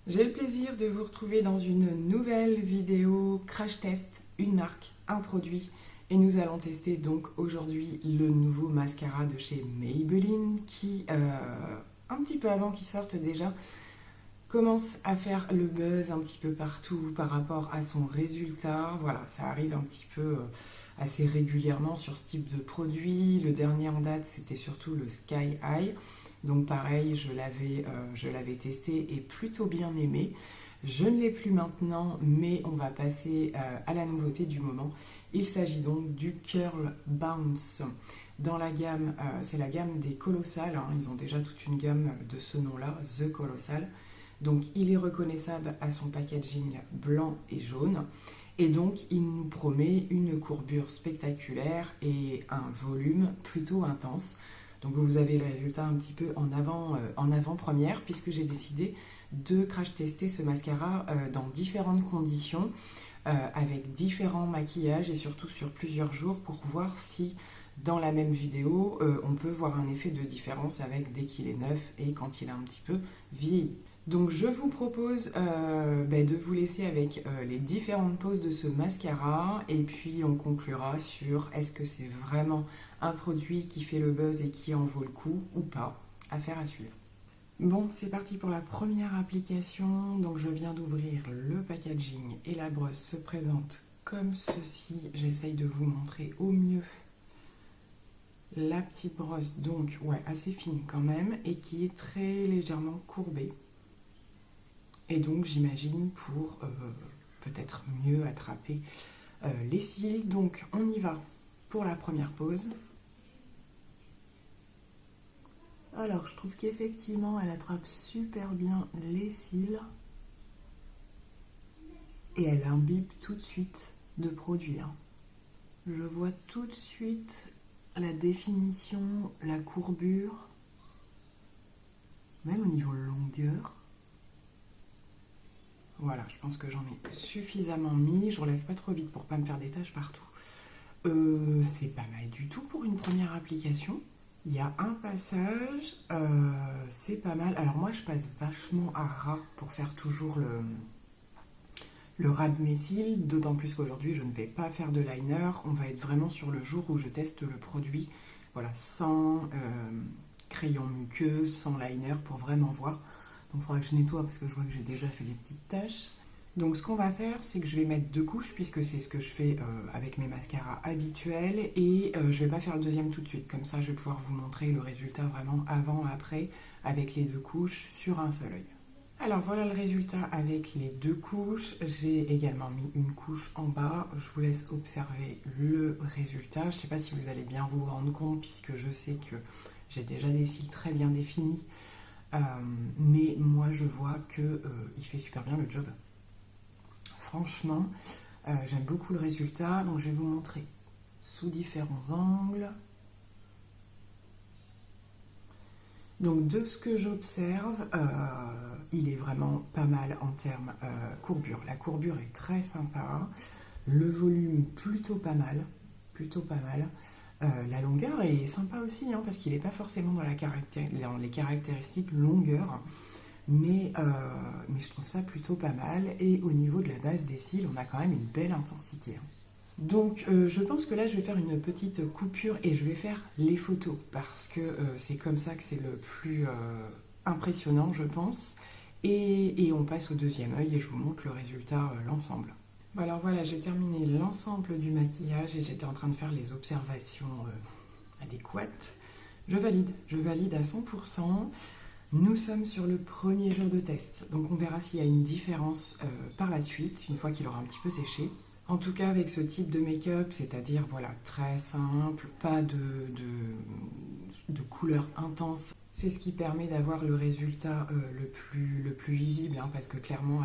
J'ai le plaisir de vous retrouver dans une nouvelle vidéo crash test, une marque, un produit. Et nous allons tester donc aujourd'hui le nouveau mascara de chez Maybelline qui, un petit peu avant qu'il sorte déjà, commence à faire le buzz un petit peu partout par rapport à son résultat. Voilà, ça arrive un petit peu assez régulièrement sur ce type de produit. Le dernier en date, c'était surtout le Sky High. Donc pareil, je l'avais testé et plutôt bien aimé. Je ne l'ai plus maintenant, mais on va passer à la nouveauté du moment. Il s'agit donc du Curl Bounce. Dans la gamme, c'est la gamme des Colossales, hein. Ils ont déjà toute une gamme de ce nom-là, The Colossal. Donc il est reconnaissable à son packaging blanc et jaune. Et donc il nous promet une courbure spectaculaire et un volume plutôt intense. Donc vous avez le résultat un petit peu en avant-première puisque j'ai décidé de crash tester ce mascara dans différentes conditions, avec différents maquillages et surtout sur plusieurs jours pour voir si dans la même vidéo on peut voir un effet de différence avec dès qu'il est neuf et quand il a un petit peu vieilli. Donc je vous propose de vous laisser avec les différentes poses de ce mascara et puis on conclura sur est-ce que c'est vraiment un produit qui fait le buzz et qui en vaut le coup ou pas. Affaire à suivre. Bon, c'est parti pour la première application. Donc je viens d'ouvrir le packaging et la brosse se présente comme ceci. J'essaye de vous montrer au mieux la petite brosse, donc ouais, assez fine quand même et qui est très légèrement courbée. Et donc j'imagine pour peut-être mieux attraper les cils. Donc on y va pour la première pose. Alors je trouve qu'effectivement elle attrape super bien les cils. Et elle imbibe tout de suite de produit. Je vois tout de suite la définition, la courbure, même au niveau longueur. Voilà, je pense que j'en ai suffisamment mis. Je relève pas trop vite pour pas me faire des taches partout. C'est pas mal du tout pour une première application. Il y a un passage, c'est pas mal. Alors moi, je passe vachement à ras pour faire toujours le ras de mes cils. D'autant plus qu'aujourd'hui, je ne vais pas faire de liner. On va être vraiment sur le jour où je teste le produit. Voilà, sans crayon muqueux, sans liner pour vraiment voir. Donc il faudra que je nettoie parce que je vois que j'ai déjà fait des petites taches. Donc ce qu'on va faire, c'est que je vais mettre 2 couches puisque c'est ce que je fais avec mes mascaras habituels et je vais pas faire le deuxième tout de suite. Comme ça, je vais pouvoir vous montrer le résultat vraiment avant-après avec les 2 couches sur un seul œil. Alors voilà le résultat avec les 2 couches. J'ai également mis une couche en bas. Je vous laisse observer le résultat. Je ne sais pas si vous allez bien vous rendre compte puisque je sais que j'ai déjà des cils très bien définis. Mais moi je vois qu'il fait super bien le job. Franchement, j'aime beaucoup le résultat. Donc je vais vous montrer sous différents angles. Donc de ce que j'observe, il est vraiment pas mal en termes courbure. La courbure est très sympa, le volume plutôt pas mal, la longueur est sympa aussi, hein, parce qu'il n'est pas forcément dans les caractéristiques longueur, mais je trouve ça plutôt pas mal. Et au niveau de la base des cils, on a quand même une belle intensité, hein. Donc je pense que là je vais faire une petite coupure et je vais faire les photos parce que c'est comme ça que c'est le plus impressionnant je pense. Et on passe au deuxième œil et je vous montre le résultat, l'ensemble. Bon, alors voilà, j'ai terminé l'ensemble du maquillage et j'étais en train de faire les observations adéquates. Je valide à 100%. Nous sommes sur le premier jour de test, donc on verra s'il y a une différence par la suite, une fois qu'il aura un petit peu séché. En tout cas, avec ce type de make-up, c'est-à-dire voilà, très simple, pas de couleur intense, c'est ce qui permet d'avoir le résultat le plus visible, hein, parce que clairement,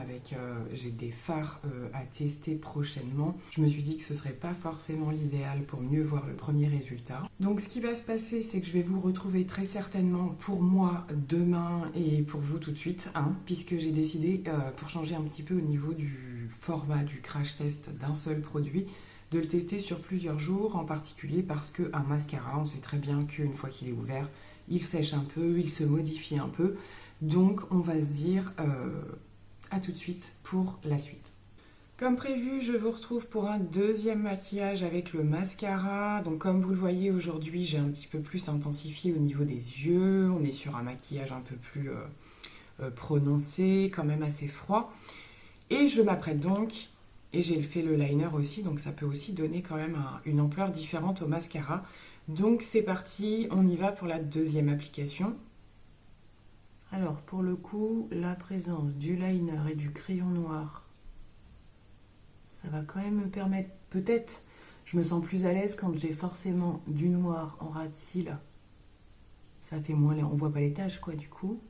j'ai des fards à tester prochainement. Je me suis dit que ce serait pas forcément l'idéal pour mieux voir le premier résultat. Donc, ce qui va se passer, c'est que je vais vous retrouver très certainement pour moi demain et pour vous tout de suite, hein, puisque j'ai décidé, pour changer un petit peu au niveau du format du crash test d'un seul produit, de le tester sur plusieurs jours, en particulier parce qu'un mascara, on sait très bien qu'une fois qu'il est ouvert, il sèche un peu, il se modifie un peu. Donc on va se dire, à tout de suite pour la suite. Comme prévu, je vous retrouve pour un deuxième maquillage avec le mascara. Donc comme vous le voyez aujourd'hui, j'ai un petit peu plus intensifié au niveau des yeux. On est sur un maquillage un peu plus prononcé, quand même assez froid. Et je m'apprête donc, et j'ai fait le liner aussi, donc ça peut aussi donner quand même une ampleur différente au mascara. Donc c'est parti, on y va pour la deuxième application. Alors pour le coup, la présence du liner et du crayon noir, ça va quand même me permettre, peut-être, je me sens plus à l'aise quand j'ai forcément du noir en ras de cils. Ça fait moins, on voit pas les taches quoi du coup.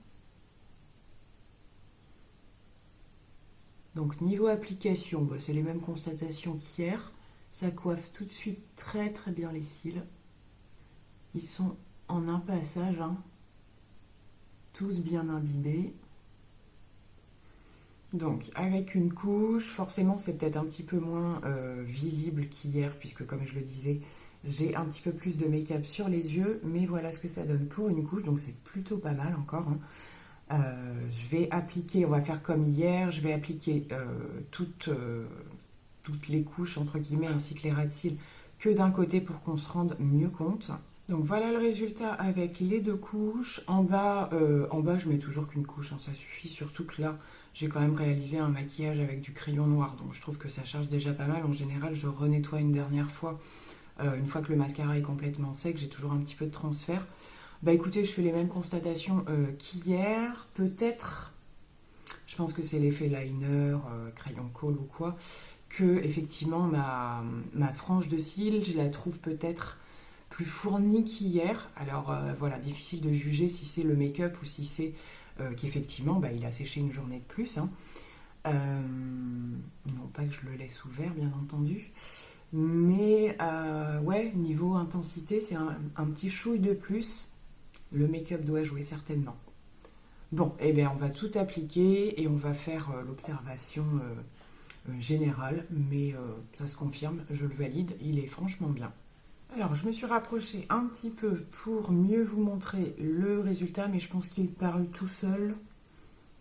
Donc niveau application, bah, c'est les mêmes constatations qu'hier. Ça coiffe tout de suite très très bien les cils. Ils sont en un passage, hein. Tous bien imbibés. Donc avec une couche, forcément c'est peut-être un petit peu moins visible qu'hier, puisque comme je le disais, j'ai un petit peu plus de make-up sur les yeux, mais voilà ce que ça donne pour une couche, donc c'est plutôt pas mal encore, hein. Je vais appliquer, on va faire comme hier, je vais appliquer toutes les couches entre guillemets ainsi que les ras de cils que d'un côté pour qu'on se rende mieux compte. Donc voilà le résultat avec les deux couches. En bas je mets toujours qu'une couche, hein, ça suffit, surtout que là j'ai quand même réalisé un maquillage avec du crayon noir, donc je trouve que ça charge déjà pas mal. En général je renettoie une dernière fois, une fois que le mascara est complètement sec, j'ai toujours un petit peu de transfert. Bah écoutez, je fais les mêmes constatations qu'hier, peut-être, je pense que c'est l'effet liner, crayon colle ou quoi, que effectivement ma frange de cils, je la trouve peut-être plus fournie qu'hier. Alors voilà, difficile de juger si c'est le make-up ou si c'est qu'effectivement bah, il a séché une journée de plus, hein. Non pas que je le laisse ouvert bien entendu, mais ouais, niveau intensité c'est un petit chouille de plus. Le make-up doit jouer certainement. Bon, eh bien on va tout appliquer et on va faire l'observation générale, mais ça se confirme, je le valide, il est franchement bien. Alors je me suis rapprochée un petit peu pour mieux vous montrer le résultat, mais je pense qu'il parle tout seul.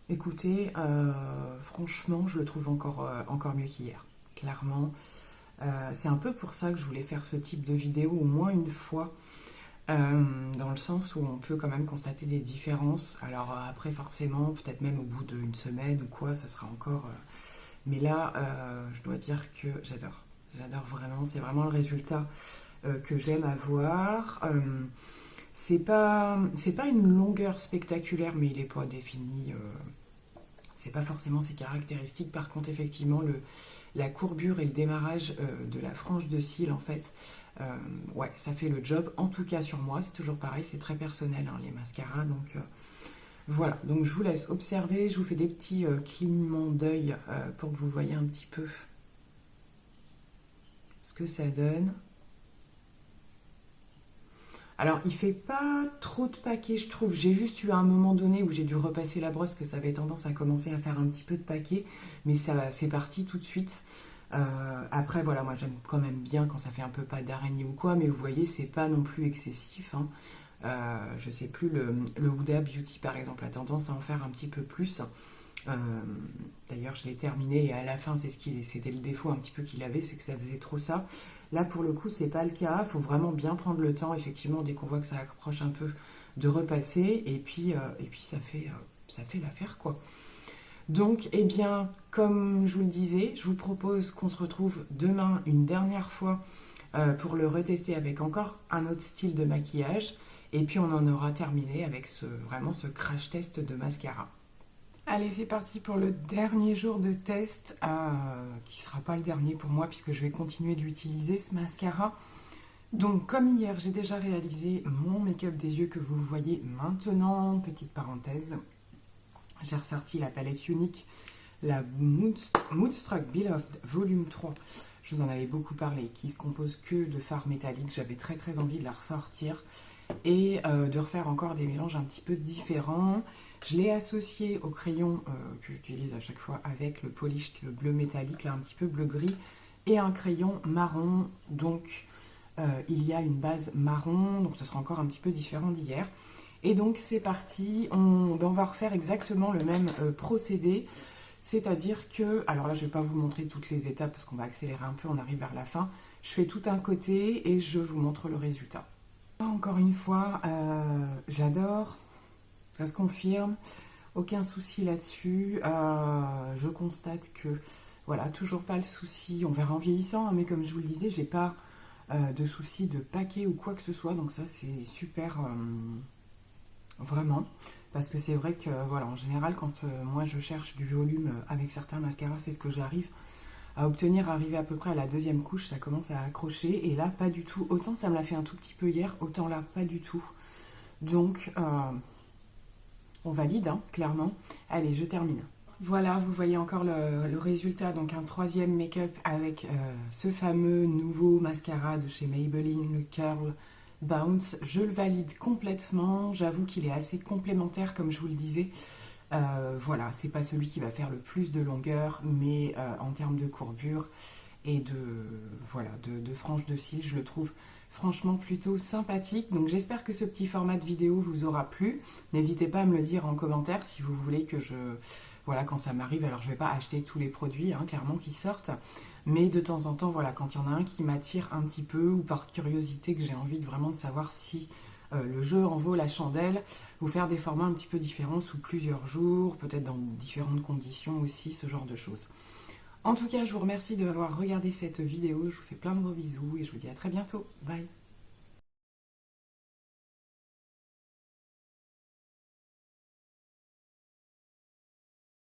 Écoutez, franchement je le trouve encore mieux qu'hier, clairement. C'est un peu pour ça que je voulais faire ce type de vidéo au moins une fois. Dans le sens où on peut quand même constater des différences. Alors après forcément, peut-être même au bout d'une semaine ou quoi, ce sera encore... Mais là, je dois dire que j'adore. J'adore vraiment, c'est vraiment le résultat que j'aime avoir. C'est pas une longueur spectaculaire, mais il n'est pas défini. C'est pas forcément ses caractéristiques. Par contre, effectivement, la courbure et le démarrage de la frange de cils, en fait, ouais, ça fait le job. En tout cas, sur moi, c'est toujours pareil, c'est très personnel, hein, les mascaras. Donc, voilà. Donc, je vous laisse observer. Je vous fais des petits clignements d'œil pour que vous voyez un petit peu ce que ça donne. Alors, il fait pas trop de paquets, je trouve. J'ai juste eu un moment donné où j'ai dû repasser la brosse, que ça avait tendance à commencer à faire un petit peu de paquets, mais ça, c'est parti tout de suite. Après, voilà, moi j'aime quand même bien quand ça fait un peu pas d'araignée ou quoi, mais vous voyez, c'est pas non plus excessif, hein. Je sais plus, le Huda Beauty par exemple a tendance à en faire un petit peu plus. D'ailleurs, je l'ai terminé et à la fin, c'était le défaut un petit peu qu'il avait, c'est que ça faisait trop ça. Là, pour le coup, c'est pas le cas. Il faut vraiment bien prendre le temps, effectivement, dès qu'on voit que ça approche un peu, de repasser. Et puis ça fait l'affaire, quoi. Donc, eh bien, comme je vous le disais, je vous propose qu'on se retrouve demain une dernière fois pour le retester avec encore un autre style de maquillage. Et puis, on en aura terminé avec vraiment ce crash test de mascara. Allez, c'est parti pour le dernier jour de test, qui ne sera pas le dernier pour moi puisque je vais continuer d'utiliser ce mascara. Donc, comme hier, j'ai déjà réalisé mon make-up des yeux que vous voyez maintenant. Petite parenthèse, j'ai ressorti la palette Unique, la Moodstruck Beloved Volume 3. Je vous en avais beaucoup parlé, qui se compose que de fard métallique. J'avais très très envie de la ressortir et de refaire encore des mélanges un petit peu différents. Je l'ai associé au crayon que j'utilise à chaque fois avec le polish, le bleu métallique, là un petit peu bleu-gris, et un crayon marron. Donc il y a une base marron, donc ce sera encore un petit peu différent d'hier. Et donc c'est parti, on va refaire exactement le même procédé, C'est-à-dire que, alors là je vais pas vous montrer toutes les étapes parce qu'on va accélérer un peu, on arrive vers la fin. Je fais tout un côté et je vous montre le résultat. Encore une fois, j'adore, ça se confirme, aucun souci là-dessus. Je constate que, voilà, toujours pas le souci, on verra en vieillissant, hein, mais comme je vous le disais, j'ai pas de souci de paquet ou quoi que ce soit, donc ça c'est super, vraiment. Parce que c'est vrai que, voilà, en général, quand moi je cherche du volume avec certains mascaras, c'est ce que j'arrive à obtenir, arriver à peu près à la deuxième couche, ça commence à accrocher, et là, pas du tout. Autant ça me l'a fait un tout petit peu hier, autant là, pas du tout. Donc, on valide, hein, clairement. Allez, je termine. Voilà, vous voyez encore le résultat, donc un troisième make-up avec ce fameux nouveau mascara de chez Maybelline, le Curl Bounce. Je le valide complètement, j'avoue qu'il est assez complémentaire comme je vous le disais. Voilà, c'est pas celui qui va faire le plus de longueur, mais en termes de courbure et voilà, de frange de cils, je le trouve franchement plutôt sympathique. Donc j'espère que ce petit format de vidéo vous aura plu. N'hésitez pas à me le dire en commentaire si vous voulez que voilà, quand ça m'arrive, alors je vais pas acheter tous les produits, hein, clairement, qui sortent, mais de temps en temps, voilà, quand il y en a un qui m'attire un petit peu, ou par curiosité que j'ai envie vraiment de savoir si le jeu en vaut la chandelle, vous faire des formats un petit peu différents sous plusieurs jours, peut-être dans différentes conditions aussi, ce genre de choses. En tout cas, je vous remercie d'avoir regardé cette vidéo, je vous fais plein de gros bisous et je vous dis à très bientôt. Bye!